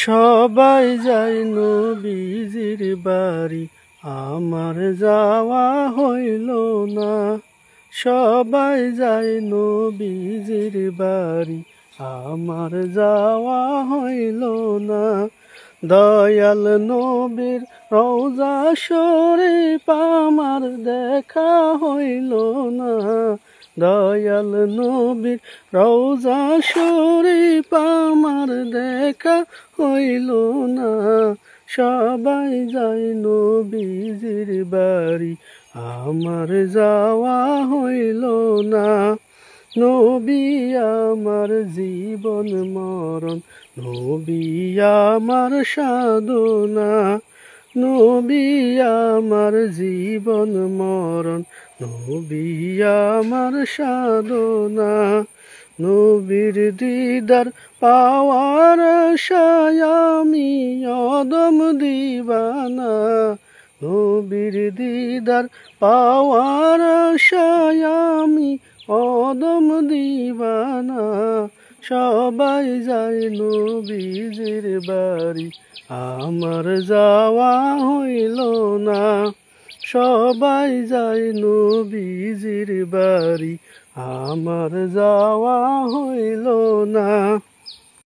সবাই যায় নবীজির বাড়ি, আমার যাওয়া হইল না। সবাই যায় নবীজির বাড়ি, আমার যাওয়া হইল না। দয়াল নবীর রওজা শরীফ আমার দেখা হইল না। দয়াল নবীর রওজা শরীফ আমার দেখা হইল না। সবাই যায় নবীজির বাড়ি, আমার যাওয়া হইল না। নবী আমার জীবন মরণ, নবী আমার সাধনা। নবী আমার জীবন মরণ, নবী আমার সাধনা। নবীর দিদার পাওয়ার আশায় আমি অদম দিবানা। নবীর দিদার পাওয়ার আশায় আমি অদম দিবানা। সবাই যায় নবীজির বাড়ি, আমার যাওয়া হইল না। সবাই যায় নবীজির বাড়ি, আমার যাওয়া হইল না।